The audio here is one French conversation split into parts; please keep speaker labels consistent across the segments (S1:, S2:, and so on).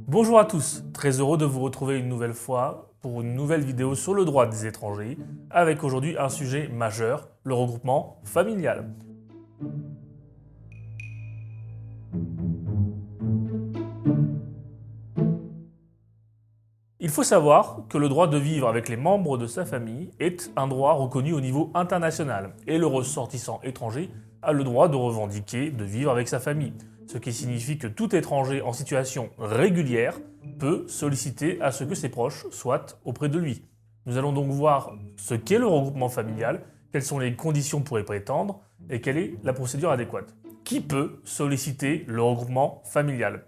S1: Bonjour à tous, très heureux de vous retrouver une nouvelle fois pour une nouvelle vidéo sur le droit des étrangers, avec aujourd'hui un sujet majeur, le regroupement familial. Il faut savoir que le droit de vivre avec les membres de sa famille est un droit reconnu au niveau international et le ressortissant étranger a le droit de revendiquer de vivre avec sa famille, ce qui signifie que tout étranger en situation régulière peut solliciter à ce que ses proches soient auprès de lui. Nous allons donc voir ce qu'est le regroupement familial, quelles sont les conditions pour y prétendre et quelle est la procédure adéquate. Qui peut solliciter le regroupement familial ?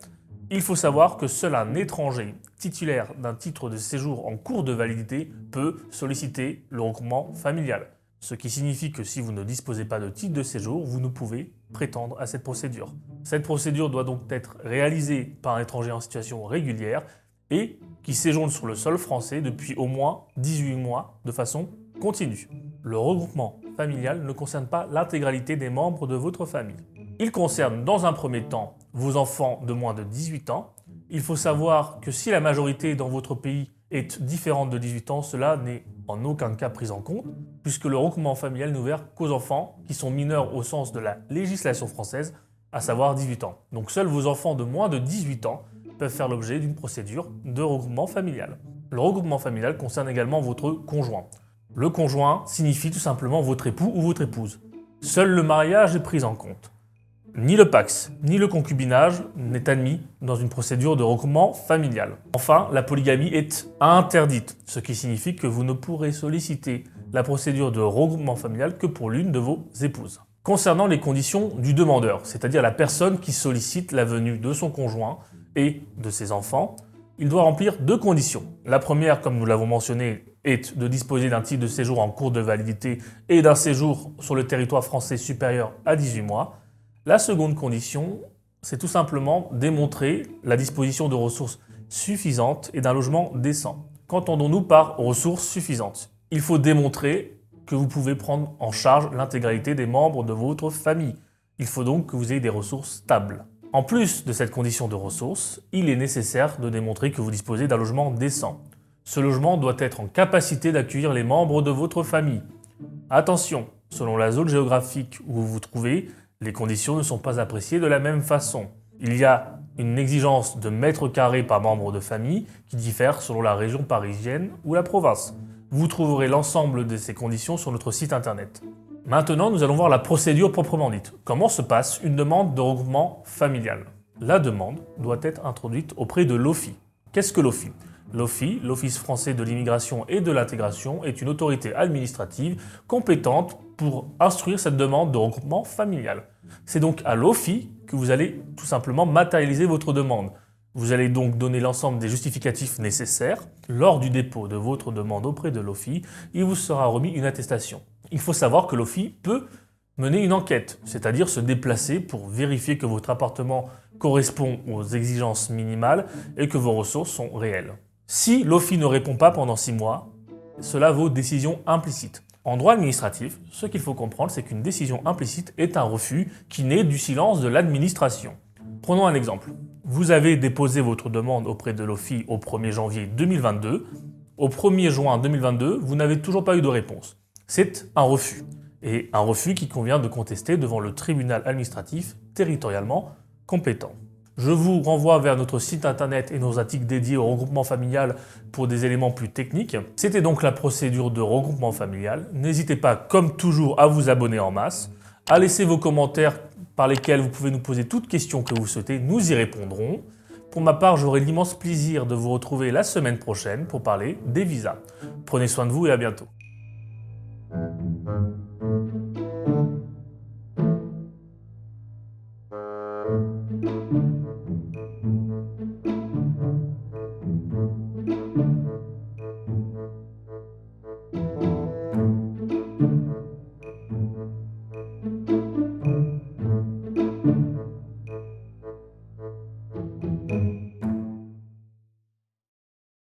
S1: Il faut savoir que seul un étranger titulaire d'un titre de séjour en cours de validité peut solliciter le regroupement familial. Ce qui signifie que si vous ne disposez pas de titre de séjour, vous ne pouvez prétendre à cette procédure. Cette procédure doit donc être réalisée par un étranger en situation régulière et qui séjourne sur le sol français depuis au moins 18 mois de façon continue. Le regroupement familial ne concerne pas l'intégralité des membres de votre famille. Il concerne dans un premier temps vos enfants de moins de 18 ans. Il faut savoir que si la majorité dans votre pays est différente de 18 ans, cela n'est en aucun cas pris en compte, puisque le regroupement familial n'est ouvert qu'aux enfants qui sont mineurs au sens de la législation française, à savoir 18 ans. Donc seuls vos enfants de moins de 18 ans peuvent faire l'objet d'une procédure de regroupement familial. Le regroupement familial concerne également votre conjoint. Le conjoint signifie tout simplement votre époux ou votre épouse. Seul le mariage est pris en compte. Ni le pax, ni le concubinage n'est admis dans une procédure de regroupement familial. Enfin, la polygamie est interdite, ce qui signifie que vous ne pourrez solliciter la procédure de regroupement familial que pour l'une de vos épouses. Concernant les conditions du demandeur, c'est-à-dire la personne qui sollicite la venue de son conjoint et de ses enfants, il doit remplir deux conditions. La première, comme nous l'avons mentionné, est de disposer d'un titre de séjour en cours de validité et d'un séjour sur le territoire français supérieur à 18 mois. La seconde condition, c'est tout simplement démontrer la disposition de ressources suffisantes et d'un logement décent. Qu'entendons-nous par ressources suffisantes ? Il faut démontrer que vous pouvez prendre en charge l'intégralité des membres de votre famille. Il faut donc que vous ayez des ressources stables. En plus de cette condition de ressources, il est nécessaire de démontrer que vous disposez d'un logement décent. Ce logement doit être en capacité d'accueillir les membres de votre famille. Attention, selon la zone géographique où vous vous trouvez, les conditions ne sont pas appréciées de la même façon. Il y a une exigence de mètres carrés par membre de famille qui diffère selon la région parisienne ou la province. Vous trouverez l'ensemble de ces conditions sur notre site internet. Maintenant, nous allons voir la procédure proprement dite. Comment se passe une demande de regroupement familial ? La demande doit être introduite auprès de l'OFII. Qu'est-ce que l'OFII ? L'OFII, l'Office français de l'immigration et de l'intégration, est une autorité administrative compétente pour instruire cette demande de regroupement familial. C'est donc à l'OFII que vous allez tout simplement matérialiser votre demande. Vous allez donc donner l'ensemble des justificatifs nécessaires. Lors du dépôt de votre demande auprès de l'OFII, il vous sera remis une attestation. Il faut savoir que l'OFII peut mener une enquête, c'est-à-dire se déplacer pour vérifier que votre appartement correspond aux exigences minimales et que vos ressources sont réelles. Si l'OFII ne répond pas pendant 6 mois, cela vaut décision implicite. En droit administratif, ce qu'il faut comprendre, c'est qu'une décision implicite est un refus qui naît du silence de l'administration. Prenons un exemple. Vous avez déposé votre demande auprès de l'OFII au 1er janvier 2022. Au 1er juin 2022, vous n'avez toujours pas eu de réponse. C'est un refus. Et un refus qui convient de contester devant le tribunal administratif territorialement compétent. Je vous renvoie vers notre site internet et nos articles dédiés au regroupement familial pour des éléments plus techniques. C'était donc la procédure de regroupement familial. N'hésitez pas, comme toujours, à vous abonner en masse, à laisser vos commentaires par lesquels vous pouvez nous poser toute question que vous souhaitez, nous y répondrons. Pour ma part, j'aurai l'immense plaisir de vous retrouver la semaine prochaine pour parler des visas. Prenez soin de vous et à bientôt.